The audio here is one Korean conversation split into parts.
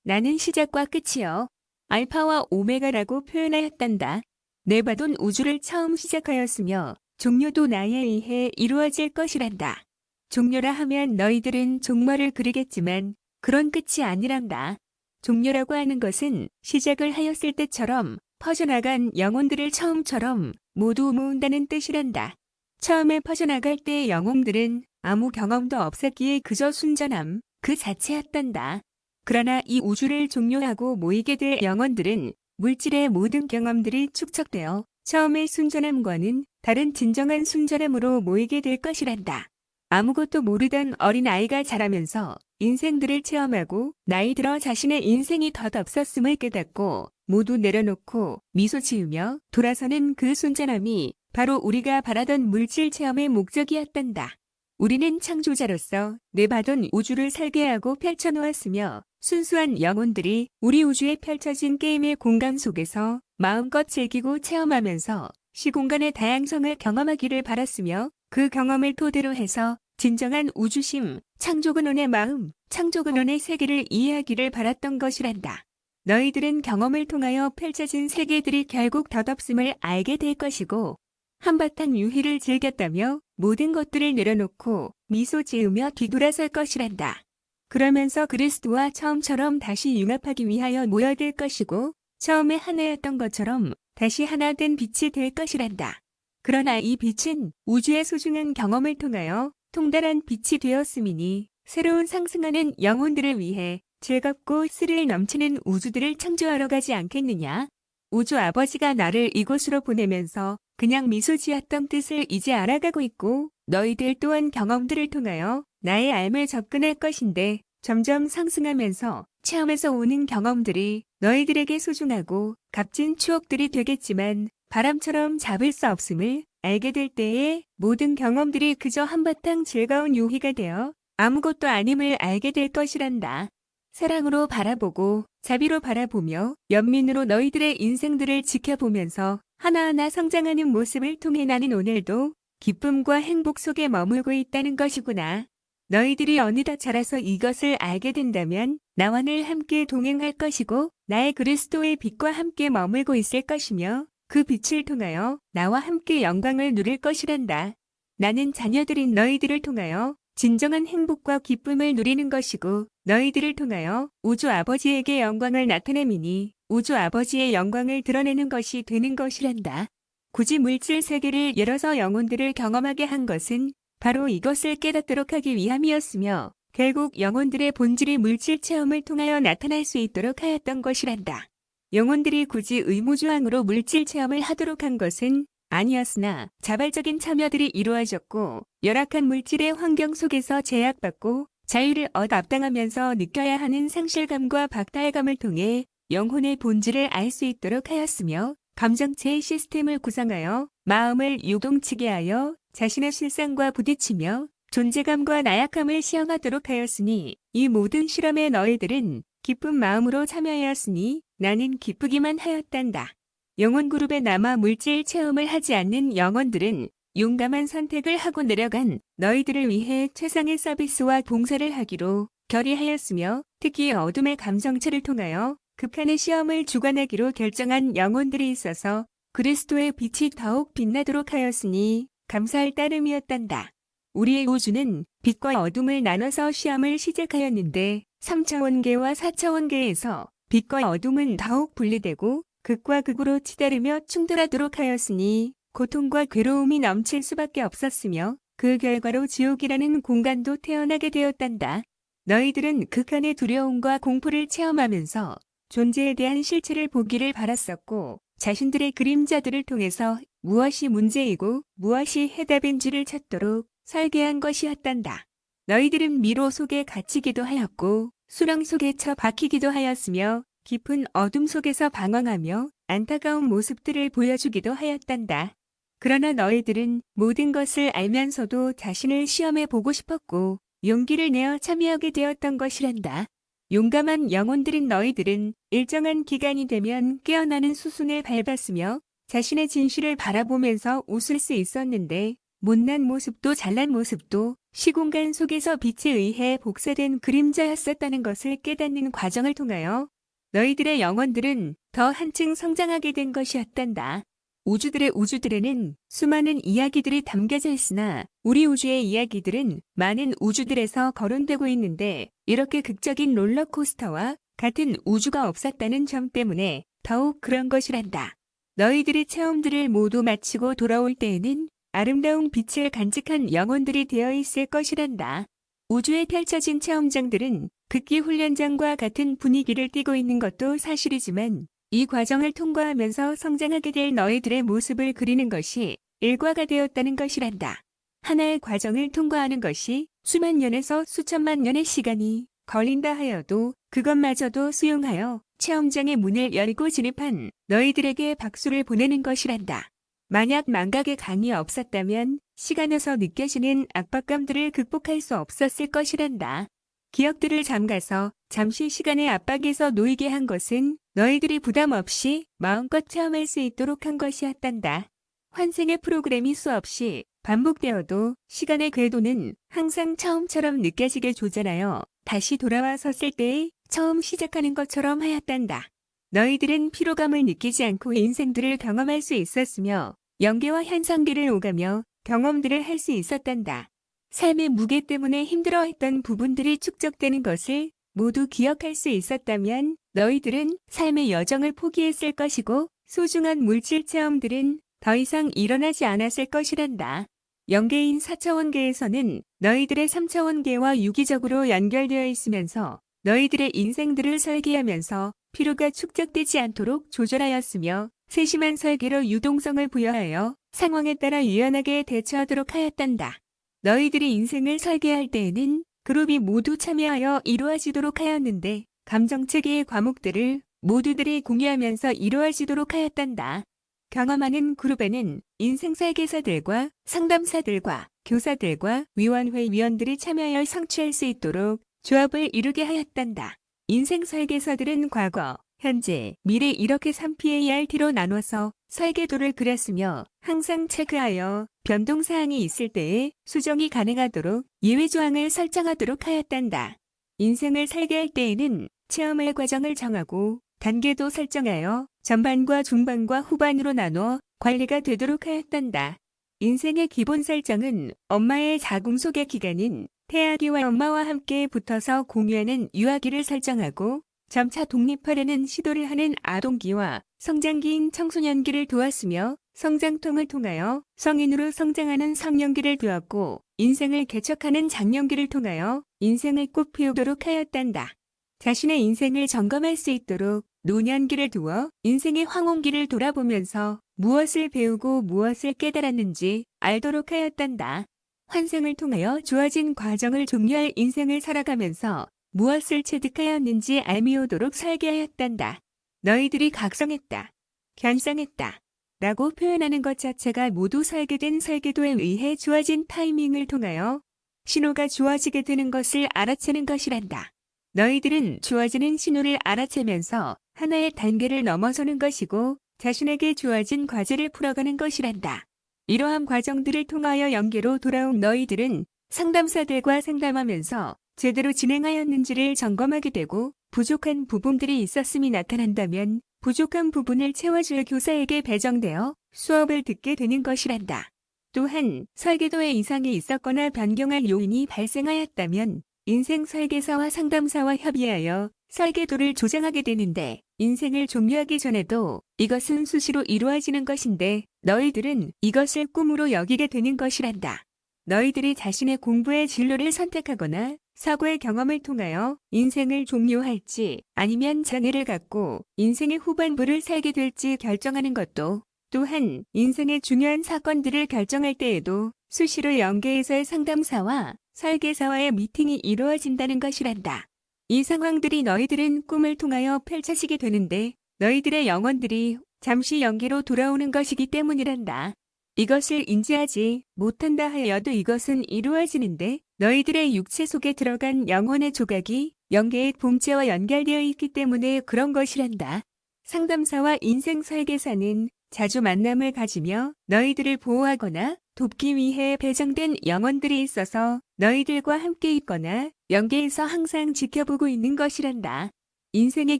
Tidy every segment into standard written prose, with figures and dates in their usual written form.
나는 시작과 끝이요. 알파와 오메가라고 표현하였단다. 네바돈 우주를 처음 시작하였으며 종료도 나에 의해 이루어질 것이란다. 종료라 하면 너희들은 종말을 그리겠지만 그런 끝이 아니란다. 종료라고 하는 것은 시작을 하였을 때처럼 퍼져나간 영혼들을 처음처럼 모두 모은다는 뜻이란다. 처음에 퍼져나갈 때의 영혼들은 아무 경험도 없었기에 그저 순전함 그 자체였단다. 그러나 이 우주를 종료하고 모이게 될 영혼들은 물질의 모든 경험들이 축적되어 처음의 순전함과는 다른 진정한 순전함으로 모이게 될 것이란다. 아무것도 모르던 어린아이가 자라면서 인생들을 체험하고 나이 들어 자신의 인생이 덧없었음을 깨닫고 모두 내려놓고 미소 지으며 돌아서는 그 순전함이 바로 우리가 바라던 물질 체험의 목적이었단다. 우리는 창조자로서 내바던 우주를 설계하고 펼쳐놓았으며 순수한 영혼들이 우리 우주에 펼쳐진 게임의 공간 속에서 마음껏 즐기고 체험하면서 시공간의 다양성을 경험하기를 바랐으며 그 경험을 토대로 해서 진정한 우주심, 창조근원의 마음, 창조근원의 세계를 이해하기를 바랐던 것이란다. 너희들은 경험을 통하여 펼쳐진 세계들이 결국 덧없음을 알게 될 것이고 한바탕 유희를 즐겼다며 모든 것들을 내려놓고 미소 지으며 뒤돌아설 것이란다. 그러면서 그리스도와 처음처럼 다시 융합하기 위하여 모여들 것이고 처음에 하나였던 것처럼 다시 하나 된 빛이 될 것이란다. 그러나 이 빛은 우주의 소중한 경험을 통하여 통달한 빛이 되었음이니 새로운 상승하는 영혼들을 위해 즐겁고 스릴 넘치는 우주들을 창조하러 가지 않겠느냐? 우주 아버지가 나를 이곳으로 보내면서 그냥 미소 지었던 뜻을 이제 알아가고 있고 너희들 또한 경험들을 통하여 나의 삶을 접근할 것인데 점점 상승하면서 체험에서 오는 경험들이 너희들에게 소중하고 값진 추억들이 되겠지만 바람처럼 잡을 수 없음을 알게 될 때에 모든 경험들이 그저 한바탕 즐거운 유희가 되어 아무것도 아님을 알게 될 것이란다. 사랑으로 바라보고 자비로 바라보며 연민으로 너희들의 인생들을 지켜보면서 하나하나 성장하는 모습을 통해 나는 오늘도 기쁨과 행복 속에 머물고 있다는 것이구나. 너희들이 어느덧 자라서 이것을 알게 된다면 나와 늘 함께 동행할 것이고 나의 그리스도의 빛과 함께 머물고 있을 것이며 그 빛을 통하여 나와 함께 영광을 누릴 것이란다. 나는 자녀들인 너희들을 통하여 진정한 행복과 기쁨을 누리는 것이고 너희들을 통하여 우주 아버지에게 영광을 나타내미니 우주 아버지의 영광을 드러내는 것이 되는 것이란다. 굳이 물질 세계를 열어서 영혼들을 경험하게 한 것은 바로 이것을 깨닫도록 하기 위함이었으며 결국 영혼들의 본질이 물질 체험을 통하여 나타날 수 있도록 하였던 것이란다. 영혼들이 굳이 의무조항으로 물질 체험을 하도록 한 것은 아니었으나 자발적인 참여들이 이루어졌고 열악한 물질의 환경 속에서 제약받고 자유를 압당하면서 느껴야 하는 상실감과 박탈감을 통해 영혼의 본질을 알 수 있도록 하였으며 감정체의 시스템을 구성하여 마음을 요동치게 하여 자신의 실상과 부딪히며 존재감과 나약함을 시험하도록 하였으니 이 모든 실험에 너희들은 기쁜 마음으로 참여하였으니 나는 기쁘기만 하였단다. 영혼 그룹에 남아 물질 체험을 하지 않는 영혼들은 용감한 선택을 하고 내려간 너희들을 위해 최상의 서비스와 봉사를 하기로 결의하였으며 특히 어둠의 감정체를 통하여 극한의 시험을 주관하기로 결정한 영혼들이 있어서 그리스도의 빛이 더욱 빛나도록 하였으니 감사할 따름이었단다. 우리의 우주는 빛과 어둠을 나눠서 시험을 시작하였는데 3차원계와 4차원계에서 빛과 어둠은 더욱 분리되고 극과 극으로 치달으며 충돌하도록 하였으니 고통과 괴로움이 넘칠 수밖에 없었으며 그 결과로 지옥이라는 공간도 태어나게 되었단다. 너희들은 극한의 두려움과 공포를 체험하면서 존재에 대한 실체를 보기를 바랐었고 자신들의 그림자들을 통해서 무엇이 문제이고 무엇이 해답인지를 찾도록 설계한 것이었단다. 너희들은 미로 속에 갇히기도 하였고 수렁 속에 처박히기도 하였으며 깊은 어둠 속에서 방황하며 안타까운 모습들을 보여주기도 하였단다. 그러나 너희들은 모든 것을 알면서도 자신을 시험해 보고 싶었고 용기를 내어 참여하게 되었던 것이란다. 용감한 영혼들인 너희들은 일정한 기간이 되면 깨어나는 수순을 밟았으며 자신의 진실을 바라보면서 웃을 수 있었는데 못난 모습도 잘난 모습도 시공간 속에서 빛에 의해 복사된 그림자였었다는 것을 깨닫는 과정을 통하여 너희들의 영혼들은 더 한층 성장하게 된 것이었단다. 우주들에는 수많은 이야기들이 담겨져 있으나 우리 우주의 이야기들은 많은 우주들에서 거론되고 있는데 이렇게 극적인 롤러코스터와 같은 우주가 없었다는 점 때문에 더욱 그런 것이란다. 너희들이 체험들을 모두 마치고 돌아올 때에는 아름다운 빛을 간직한 영혼들이 되어 있을 것이란다. 우주에 펼쳐진 체험장들은 극기 훈련장과 같은 분위기를 띠고 있는 것도 사실이지만 이 과정을 통과하면서 성장하게 될 너희들의 모습을 그리는 것이 일과가 되었다는 것이란다. 하나의 과정을 통과하는 것이 수만 년에서 수천만 년의 시간이 걸린다 하여도 그것마저도 수용하여 체험장의 문을 열고 진입한 너희들에게 박수를 보내는 것이란다. 만약 망각의 강이 없었다면 시간에서 느껴지는 압박감들을 극복할 수 없었을 것이란다. 기억들을 잠가서 잠시 시간의 압박에서 놓이게 한 것은 너희들이 부담 없이 마음껏 체험할 수 있도록 한 것이었단다. 환생의 프로그램이 수없이 반복되어도 시간의 궤도는 항상 처음처럼 느껴지게 조절하여 다시 돌아와 섰을 때의 처음 시작하는 것처럼 하였단다. 너희들은 피로감을 느끼지 않고 인생들을 경험할 수 있었으며 연계와 현상기를 오가며 경험들을 할 수 있었단다. 삶의 무게 때문에 힘들어했던 부분들이 축적되는 것을 모두 기억할 수 있었다면 너희들은 삶의 여정을 포기했을 것이고 소중한 물질 체험들은 더 이상 일어나지 않았을 것이란다. 영계인 4차원계에서는 너희들의 3차원계와 유기적으로 연결되어 있으면서 너희들의 인생들을 설계하면서 피로가 축적되지 않도록 조절하였으며 세심한 설계로 유동성을 부여하여 상황에 따라 유연하게 대처하도록 하였단다. 너희들이 인생을 설계할 때에는 그룹이 모두 참여하여 이루어지도록 하였는데 감정체계의 과목들을 모두들이 공유하면서 이루어지도록 하였단다. 경험하는 그룹에는 인생 설계사들과 상담사들과 교사들과 위원회 위원들이 참여하여 성취할 수 있도록 조합을 이루게 하였단다. 인생 설계사들은 과거, 현재, 미래 이렇게 3PART로 나눠서 설계도를 그렸으며 항상 체크하여 변동사항이 있을 때에 수정이 가능하도록 예외조항을 설정하도록 하였단다. 인생을 설계할 때에는 체험의 과정을 정하고 단계도 설정하여 전반과 중반과 후반으로 나누어 관리가 되도록 하였단다. 인생의 기본 설정은 엄마의 자궁 속의 기간인 태아기와 엄마와 함께 붙어서 공유하는 유아기를 설정하고 점차 독립하려는 시도를 하는 아동기와 성장기인 청소년기를 두었으며 성장통을 통하여 성인으로 성장하는 성년기를 두었고 인생을 개척하는 장년기를 통하여 인생을 꽃피우도록 하였단다. 자신의 인생을 점검할 수 있도록 노년기를 두어 인생의 황혼기를 돌아보면서 무엇을 배우고 무엇을 깨달았는지 알도록 하였단다. 환생을 통하여 주어진 과정을 종료할 인생을 살아가면서 무엇을 체득하였는지 알미오도록 설계하였단다. 너희들이 각성했다, 견성했다 라고 표현하는 것 자체가 모두 설계된 설계도에 의해 주어진 타이밍을 통하여 신호가 주어지게 되는 것을 알아채는 것이란다. 너희들은 주어지는 신호를 알아채면서 하나의 단계를 넘어서는 것이고 자신에게 주어진 과제를 풀어가는 것이란다. 이러한 과정들을 통하여 연계로 돌아온 너희들은 상담사들과 상담하면서 제대로 진행하였는지를 점검하게 되고 부족한 부분들이 있었음이 나타난다면 부족한 부분을 채워줄 교사에게 배정되어 수업을 듣게 되는 것이란다. 또한 설계도에 이상이 있었거나 변경할 요인이 발생하였다면 인생 설계사와 상담사와 협의하여 설계도를 조정하게 되는데 인생을 종료하기 전에도 이것은 수시로 이루어지는 것인데 너희들은 이것을 꿈으로 여기게 되는 것이란다. 너희들이 자신의 공부의 진로를 선택하거나 사고의 경험을 통하여 인생을 종료할지 아니면 장애를 갖고 인생의 후반부를 살게 될지 결정하는 것도 또한 인생의 중요한 사건들을 결정할 때에도 수시로 연계에서의 상담사와 설계사와의 미팅이 이루어진다는 것이란다. 이 상황들이 너희들은 꿈을 통하여 펼쳐지게 되는데 너희들의 영혼들이 잠시 연계로 돌아오는 것이기 때문이란다. 이것을 인지하지 못한다 하여도 이것은 이루어지는데 너희들의 육체 속에 들어간 영혼의 조각이 연계의 본체와 연결되어 있기 때문에 그런 것이란다. 상담사와 인생 설계사는 자주 만남을 가지며 너희들을 보호하거나 돕기 위해 배정된 영혼들이 있어서 너희들과 함께 있거나 영계에서 항상 지켜보고 있는 것이란다. 인생의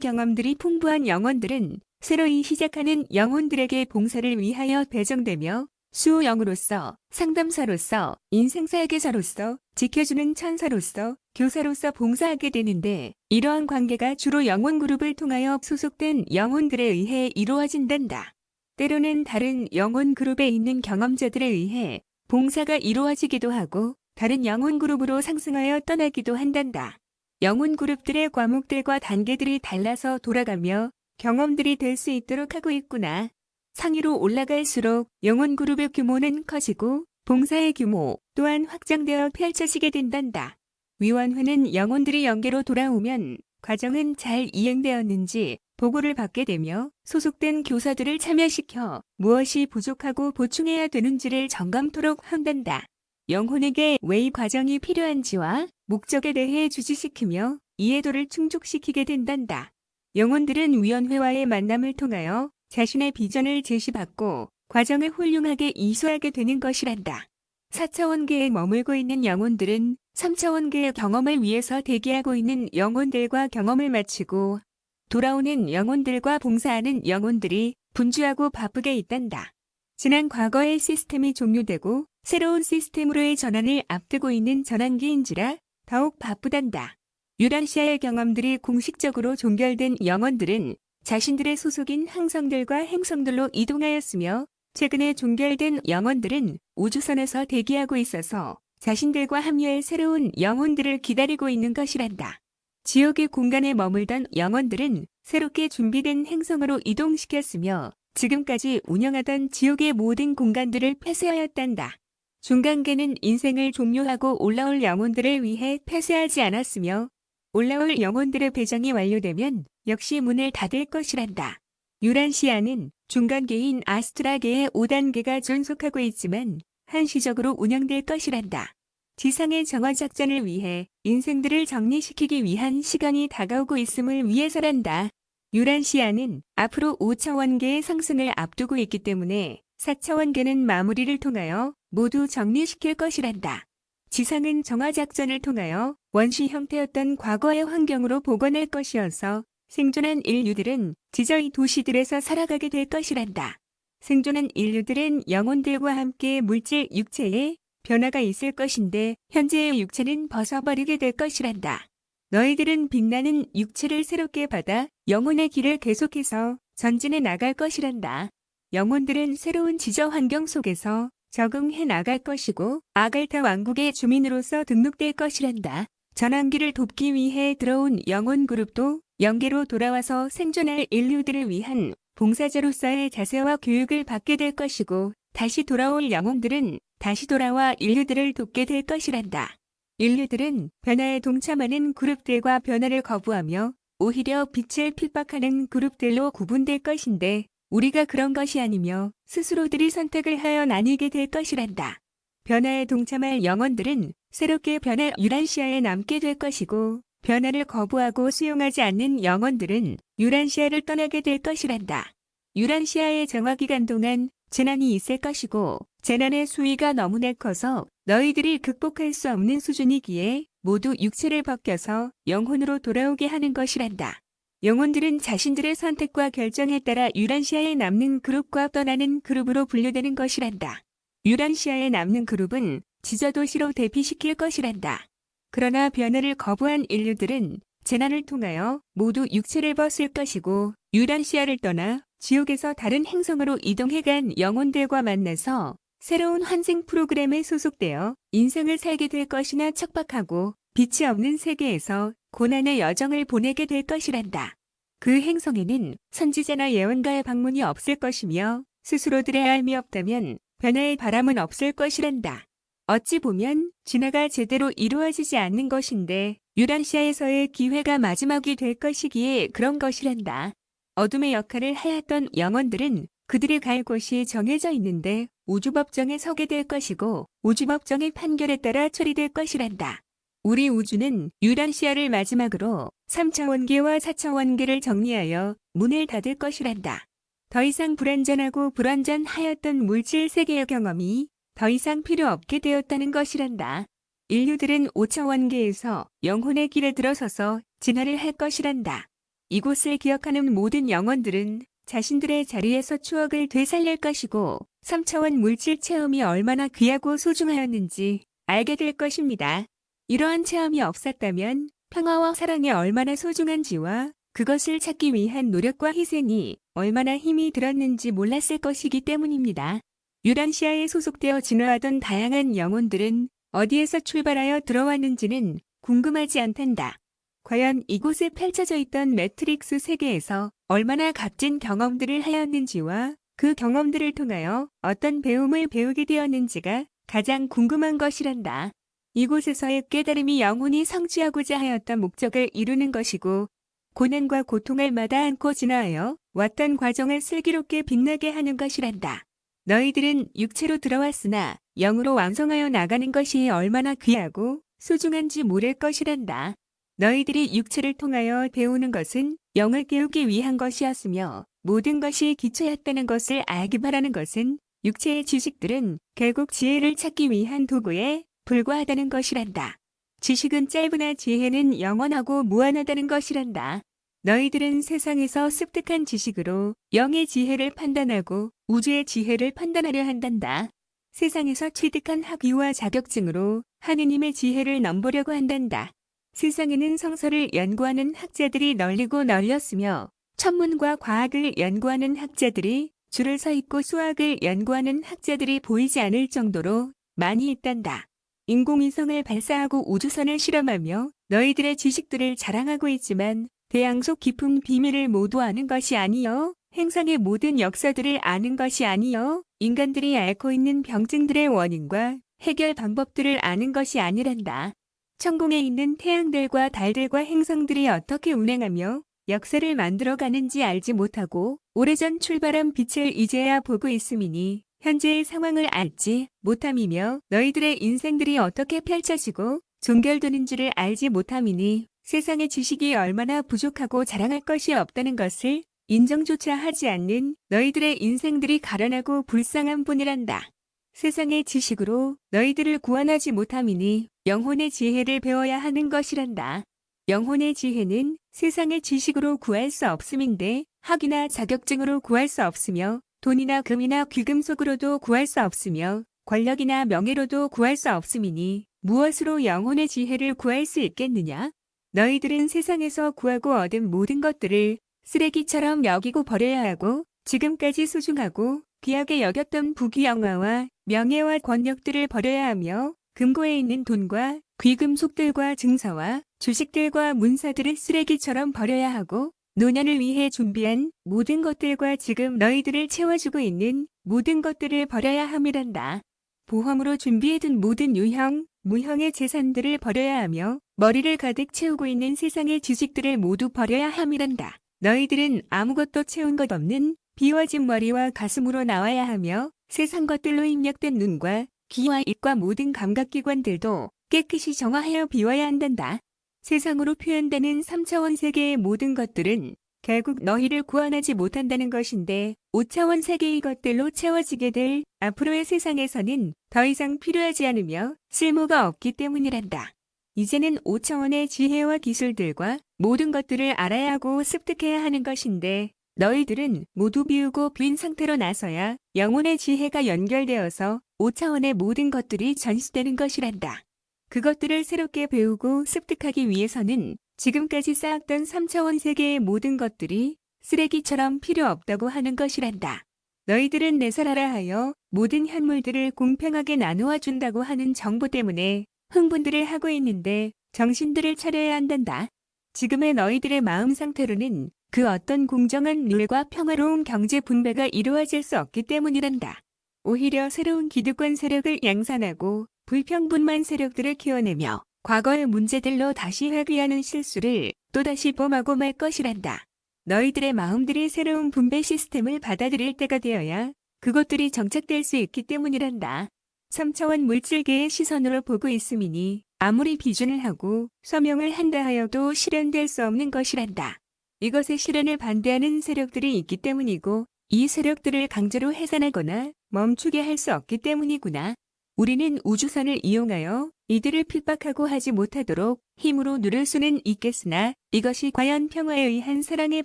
경험들이 풍부한 영혼들은 새로이 시작하는 영혼들에게 봉사를 위하여 배정되며 수호영으로서, 상담사로서, 인생 설계사로서, 지켜주는 천사로서, 교사로서 봉사하게 되는데 이러한 관계가 주로 영혼 그룹을 통하여 소속된 영혼들에 의해 이루어진단다. 때로는 다른 영혼 그룹에 있는 경험자들에 의해 봉사가 이루어지기도 하고 다른 영혼 그룹으로 상승하여 떠나기도 한단다. 영혼 그룹들의 과목들과 단계들이 달라서 돌아가며 경험들이 될 수 있도록 하고 있구나. 상위로 올라갈수록 영혼 그룹의 규모는 커지고 봉사의 규모 또한 확장되어 펼쳐지게 된단다. 위원회는 영혼들이 영계로 돌아오면 과정은 잘 이행되었는지 보고를 받게 되며 소속된 교사들을 참여시켜 무엇이 부족하고 보충해야 되는지를 점검토록 한단다. 영혼에게 왜 이 과정이 필요한지와 목적에 대해 주지시키며 이해도를 충족시키게 된단다. 영혼들은 위원회와의 만남을 통하여 자신의 비전을 제시받고 과정을 훌륭하게 이수하게 되는 것이란다. 4차원계에 머물고 있는 영혼들은 3차원계의 경험을 위해서 대기하고 있는 영혼들과 경험을 마치고 돌아오는 영혼들과 봉사하는 영혼들이 분주하고 바쁘게 있단다. 지난 과거의 시스템이 종료되고 새로운 시스템으로의 전환을 앞두고 있는 전환기인지라 더욱 바쁘단다. 유란시아의 경험들이 공식적으로 종결된 영혼들은 자신들의 소속인 항성들과 행성들로 이동하였으며 최근에 종결된 영혼들은 우주선에서 대기하고 있어서 자신들과 합류할 새로운 영혼들을 기다리고 있는 것이란다. 지옥의 공간에 머물던 영혼들은 새롭게 준비된 행성으로 이동시켰으며 지금까지 운영하던 지옥의 모든 공간들을 폐쇄하였단다. 중간계는 인생을 종료하고 올라올 영혼들을 위해 폐쇄하지 않았으며 올라올 영혼들의 배정이 완료되면 역시 문을 닫을 것이란다. 유란시아는 중간계인 아스트라계의 5단계가 존속하고 있지만 한시적으로 운영될 것이란다. 지상의 정화작전을 위해 인생들을 정리시키기 위한 시간이 다가오고 있음을 위해서란다. 유란시아는 앞으로 5차원계의 상승을 앞두고 있기 때문에 4차원계는 마무리를 통하여 모두 정리시킬 것이란다. 지상은 정화작전을 통하여 원시 형태였던 과거의 환경으로 복원할 것이어서 생존한 인류들은 지저의 도시들에서 살아가게 될 것이란다. 생존한 인류들은 영혼들과 함께 물질 육체에 변화가 있을 것인데 현재의 육체는 벗어버리게 될 것이란다. 너희들은 빛나는 육체를 새롭게 받아 영혼의 길을 계속해서 전진해 나갈 것이란다. 영혼들은 새로운 지저 환경 속에서 적응해 나갈 것이고 아갈타 왕국의 주민으로서 등록될 것이란다. 전환기를 돕기 위해 들어온 영혼 그룹도 영계로 돌아와서 생존할 인류들을 위한 봉사자로서의 자세와 교육을 받게 될 것이고 다시 돌아올 영혼들은 다시 돌아와 인류들을 돕게 될 것이란다. 인류들은 변화에 동참하는 그룹들과 변화를 거부하며 오히려 빛을 핍박하는 그룹들로 구분될 것인데 우리가 그런 것이 아니며 스스로들이 선택을 하여 나뉘게 될 것이란다. 변화에 동참할 영혼들은 새롭게 변할 유란시아에 남게 될 것이고 변화를 거부하고 수용하지 않는 영혼들은 유란시아를 떠나게 될 것이란다. 유란시아의 정화기간 동안 재난이 있을 것이고 재난의 수위가 너무나 커서 너희들이 극복할 수 없는 수준이기에 모두 육체를 벗겨서 영혼으로 돌아오게 하는 것이란다. 영혼들은 자신들의 선택과 결정에 따라 유란시아에 남는 그룹과 떠나는 그룹으로 분류되는 것이란다. 유란시아에 남는 그룹은 지저도시로 대피시킬 것이란다. 그러나 변화를 거부한 인류들은 재난을 통하여 모두 육체를 벗을 것이고 유란시아를 떠나 지옥에서 다른 행성으로 이동해간 영혼들과 만나서 새로운 환생 프로그램에 소속되어 인생을 살게 될 것이나 척박하고 빛이 없는 세계에서 고난의 여정을 보내게 될 것이란다. 그 행성에는 선지자나 예언가의 방문이 없을 것이며 스스로들의 알미 없다면 변화의 바람은 없을 것이란다. 어찌 보면 진화가 제대로 이루어지지 않는 것인데 유란시아에서의 기회가 마지막이 될 것이기에 그런 것이란다. 어둠의 역할을 하였던 영혼들은 그들이 갈 곳이 정해져 있는데 우주법정에 서게 될 것이고 우주법정의 판결에 따라 처리될 것이란다. 우리 우주는 유란시아를 마지막으로 3차원계와 4차원계를 정리하여 문을 닫을 것이란다. 더 이상 불완전하고 불완전하였던 물질 세계의 경험이 더 이상 필요 없게 되었다는 것이란다. 인류들은 5차원계에서 영혼의 길에 들어서서 진화를 할 것이란다. 이곳을 기억하는 모든 영혼들은 자신들의 자리에서 추억을 되살릴 것이고 3차원 물질 체험이 얼마나 귀하고 소중하였는지 알게 될 것입니다. 이러한 체험이 없었다면 평화와 사랑이 얼마나 소중한지와 그것을 찾기 위한 노력과 희생이 얼마나 힘이 들었는지 몰랐을 것이기 때문입니다. 유란시아에 소속되어 진화하던 다양한 영혼들은 어디에서 출발하여 들어왔는지는 궁금하지 않단다. 과연 이곳에 펼쳐져 있던 매트릭스 세계에서 얼마나 값진 경험들을 하였는지와 그 경험들을 통하여 어떤 배움을 배우게 되었는지가 가장 궁금한 것이란다. 이곳에서의 깨달음이 영혼이 성취하고자 하였던 목적을 이루는 것이고 고난과 고통을 마다 안고 지나하여 왔던 과정을 슬기롭게 빛나게 하는 것이란다. 너희들은 육체로 들어왔으나 영으로 왕성하여 나가는 것이 얼마나 귀하고 소중한지 모를 것이란다. 너희들이 육체를 통하여 배우는 것은 영을 깨우기 위한 것이었으며 모든 것이 기초였다는 것을 알기 바라는 것은 육체의 지식들은 결국 지혜를 찾기 위한 도구에 불과하다는 것이란다. 지식은 짧으나 지혜는 영원하고 무한하다는 것이란다. 너희들은 세상에서 습득한 지식으로 영의 지혜를 판단하고 우주의 지혜를 판단하려 한단다. 세상에서 취득한 학위와 자격증으로 하느님의 지혜를 넘보려고 한단다. 세상에는 성서를 연구하는 학자들이 널리고 널렸으며 천문과 과학을 연구하는 학자들이 줄을 서 있고 수학을 연구하는 학자들이 보이지 않을 정도로 많이 있단다. 인공위성을 발사하고 우주선을 실험하며 너희들의 지식들을 자랑하고 있지만 대양 속 깊은 비밀을 모두 아는 것이 아니요 행성의 모든 역사들을 아는 것이 아니요 인간들이 앓고 있는 병증들의 원인과 해결 방법들을 아는 것이 아니란다. 천공에 있는 태양들과 달들과 행성들이 어떻게 운행하며 역사를 만들어가는지 알지 못하고 오래전 출발한 빛을 이제야 보고 있음이니 현재의 상황을 알지 못함이며 너희들의 인생들이 어떻게 펼쳐지고 종결되는지를 알지 못함이니 세상의 지식이 얼마나 부족하고 자랑할 것이 없다는 것을 인정조차 하지 않는 너희들의 인생들이 가련하고 불쌍한 뿐이란다. 세상의 지식으로 너희들을 구원하지 못함이니 영혼의 지혜를 배워야 하는 것이란다. 영혼의 지혜는 세상의 지식으로 구할 수 없음인데 학위나 자격증으로 구할 수 없으며 돈이나 금이나 귀금속으로도 구할 수 없으며 권력이나 명예로도 구할 수 없음이니 무엇으로 영혼의 지혜를 구할 수 있겠느냐? 너희들은 세상에서 구하고 얻은 모든 것들을 쓰레기처럼 여기고 버려야 하고 지금까지 소중하고 귀하게 여겼던 부귀영화와 명예와 권력들을 버려야 하며 금고에 있는 돈과 귀금속들과 증서와 주식들과 문서들을 쓰레기처럼 버려야 하고 노년을 위해 준비한 모든 것들과 지금 너희들을 채워주고 있는 모든 것들을 버려야 함이란다. 보험으로 준비해둔 모든 유형, 무형의 재산들을 버려야 하며 머리를 가득 채우고 있는 세상의 지식들을 모두 버려야 함이란다. 너희들은 아무것도 채운 것 없는 비워진 머리와 가슴으로 나와야 하며 세상 것들로 입력된 눈과 귀와 입과 모든 감각기관들도 깨끗이 정화하여 비워야 한단다. 세상으로 표현되는 3차원 세계의 모든 것들은 결국 너희를 구원하지 못한다는 것인데 5차원 세계의 것들로 채워지게 될 앞으로의 세상에서는 더 이상 필요하지 않으며 쓸모가 없기 때문이란다. 이제는 5차원의 지혜와 기술들과 모든 것들을 알아야 하고 습득해야 하는 것인데 너희들은 모두 비우고 빈 상태로 나서야 영혼의 지혜가 연결되어서 5차원의 모든 것들이 전시되는 것이란다. 그것들을 새롭게 배우고 습득하기 위해서는 지금까지 쌓았던 3차원 세계의 모든 것들이 쓰레기처럼 필요 없다고 하는 것이란다. 너희들은 내살하라 하여 모든 현물들을 공평하게 나누어 준다고 하는 정보 때문에 흥분들을 하고 있는데 정신들을 차려야 한단다. 지금의 너희들의 마음 상태로는 그 어떤 공정한 룰과 평화로운 경제 분배가 이루어질 수 없기 때문이란다. 오히려 새로운 기득권 세력을 양산하고 불평분만 세력들을 키워내며 과거의 문제들로 다시 회귀하는 실수를 또다시 범하고 말 것이란다. 너희들의 마음들이 새로운 분배 시스템을 받아들일 때가 되어야 그것들이 정착될 수 있기 때문이란다. 3차원 물질계의 시선으로 보고 있음이니 아무리 비준을 하고 서명을 한다 하여도 실현될 수 없는 것이란다. 이것의 실현을 반대하는 세력들이 있기 때문이고 이 세력들을 강제로 해산하거나 멈추게 할 수 없기 때문이구나. 우리는 우주선을 이용하여 이들을 핍박하고 하지 못하도록 힘으로 누를 수는 있겠으나 이것이 과연 평화에 의한 사랑의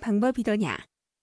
방법이더냐.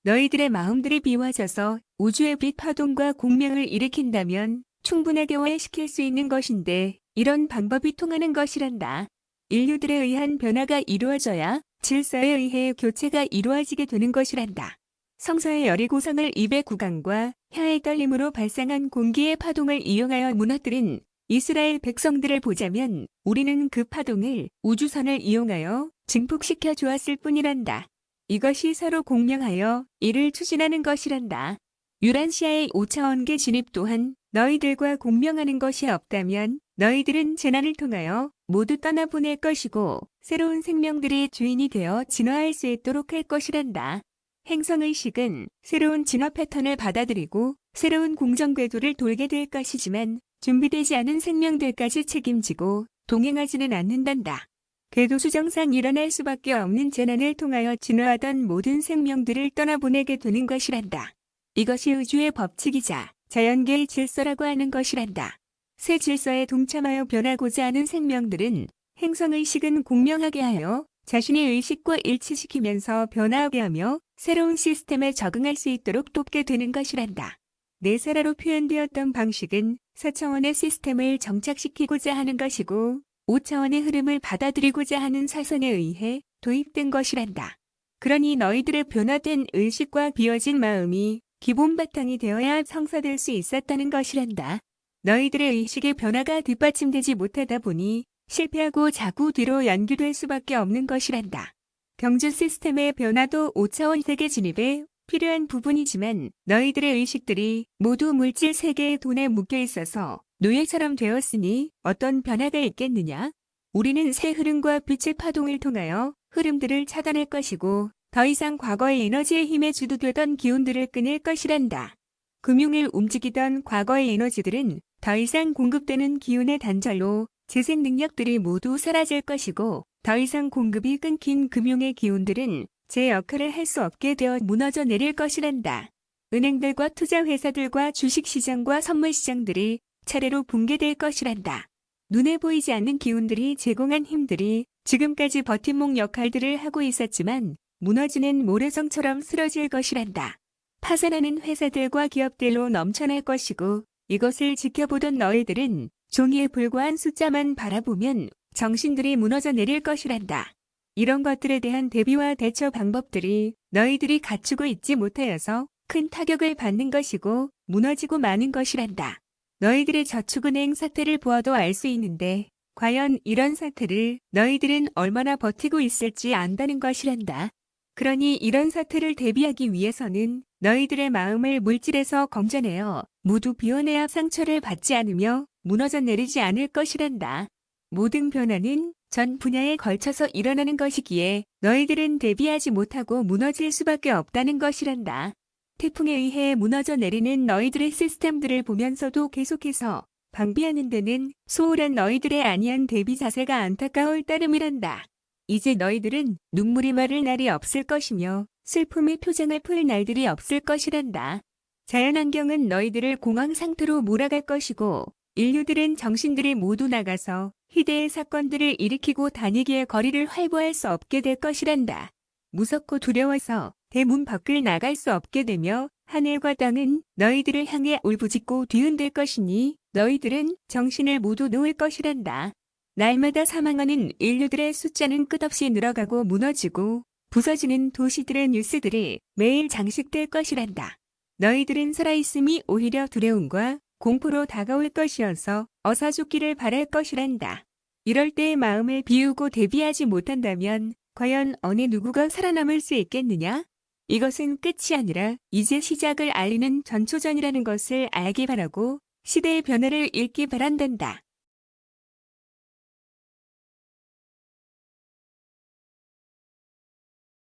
너희들의 마음들이 비워져서 우주의 빛 파동과 공명을 일으킨다면 충분하게 화해시킬 수 있는 것인데 이런 방법이 통하는 것이란다. 인류들에 의한 변화가 이루어져야 질서에 의해 교체가 이루어지게 되는 것이란다. 성서의 열이 고성을 입의 구강과 혀의 떨림으로 발생한 공기의 파동을 이용하여 무너뜨린 이스라엘 백성들을 보자면 우리는 그 파동을 우주선을 이용하여 증폭시켜 주었을 뿐이란다. 이것이 서로 공명하여 이를 추진하는 것이란다. 유란시아의 5차원계 진입 또한 너희들과 공명하는 것이 없다면 너희들은 재난을 통하여 모두 떠나보낼 것이고 새로운 생명들이 주인이 되어 진화할 수 있도록 할 것이란다. 행성의식은 새로운 진화 패턴을 받아들이고 새로운 공정 궤도를 돌게 될 것이지만 준비되지 않은 생명들까지 책임지고 동행하지는 않는단다. 궤도 수정상 일어날 수밖에 없는 재난을 통하여 진화하던 모든 생명들을 떠나보내게 되는 것이란다. 이것이 우주의 법칙이자 자연계의 질서라고 하는 것이란다. 새 질서에 동참하여 변하고자 하는 생명들은 행성의식은 공명하게 하여 자신의 의식과 일치시키면서 변화하게 하며 새로운 시스템에 적응할 수 있도록 돕게 되는 것이란다. 네사라로 표현되었던 방식은 4차원의 시스템을 정착시키고자 하는 것이고 5차원의 흐름을 받아들이고자 하는 사선에 의해 도입된 것이란다. 그러니 너희들의 변화된 의식과 비워진 마음이 기본 바탕이 되어야 성사될 수 있었다는 것이란다. 너희들의 의식의 변화가 뒷받침되지 못하다 보니 실패하고 자꾸 뒤로 연기될 수밖에 없는 것이란다. 경주 시스템의 변화도 5차원 세계 진입에 필요한 부분이지만 너희들의 의식들이 모두 물질 세계의 돈에 묶여 있어서 노예처럼 되었으니 어떤 변화가 있겠느냐? 우리는 새 흐름과 빛의 파동을 통하여 흐름들을 차단할 것이고 더 이상 과거의 에너지의 힘에 주도되던 기운들을 끊을 것이란다. 금융을 움직이던 과거의 에너지들은 더 이상 공급되는 기운의 단절로 재생 능력들이 모두 사라질 것이고 더 이상 공급이 끊긴 금융의 기운들은 제 역할을 할 수 없게 되어 무너져 내릴 것이란다. 은행들과 투자회사들과 주식시장과 선물시장들이 차례로 붕괴될 것이란다. 눈에 보이지 않는 기운들이 제공한 힘들이 지금까지 버팀목 역할들을 하고 있었지만 무너지는 모래성처럼 쓰러질 것이란다. 파산하는 회사들과 기업들로 넘쳐날 것이고 이것을 지켜보던 너희들은 종이에 불과한 숫자만 바라보면 정신들이 무너져 내릴 것이란다. 이런 것들에 대한 대비와 대처 방법들이 너희들이 갖추고 있지 못하여서 큰 타격을 받는 것이고 무너지고 마는 것이란다. 너희들의 저축은행 사태를 보아도 알 수 있는데 과연 이런 사태를 너희들은 얼마나 버티고 있을지 안다는 것이란다. 그러니 이런 사태를 대비하기 위해서는 너희들의 마음을 물질에서 건져내어 모두 비워내야 상처를 받지 않으며 무너져 내리지 않을 것이란다. 모든 변화는 전 분야에 걸쳐서 일어나는 것이기에 너희들은 대비하지 못하고 무너질 수밖에 없다는 것이란다. 태풍에 의해 무너져 내리는 너희들의 시스템들을 보면서도 계속해서 방비하는 데는 소홀한 너희들의 아니한 대비 자세가 안타까울 따름이란다. 이제 너희들은 눈물이 마를 날이 없을 것이며 슬픔의 표정을 풀 날들이 없을 것이란다. 자연환경은 너희들을 공황 상태로 몰아갈 것이고 인류들은 정신들이 모두 나가서 희대의 사건들을 일으키고 다니기에 거리를 활보할 수 없게 될 것이란다. 무섭고 두려워서 대문 밖을 나갈 수 없게 되며 하늘과 땅은 너희들을 향해 울부짖고 뒤흔들 것이니 너희들은 정신을 모두 놓을 것이란다. 날마다 사망하는 인류들의 숫자는 끝없이 늘어가고 무너지고 부서지는 도시들의 뉴스들이 매일 장식될 것이란다. 너희들은 살아있음이 오히려 두려움과 공포로 다가올 것이어서 어서 죽기를 바랄 것이란다. 이럴 때의 마음을 비우고 대비하지 못한다면 과연 어느 누구가 살아남을 수 있겠느냐? 이것은 끝이 아니라 이제 시작을 알리는 전초전이라는 것을 알기 바라고 시대의 변화를 읽기 바란단다.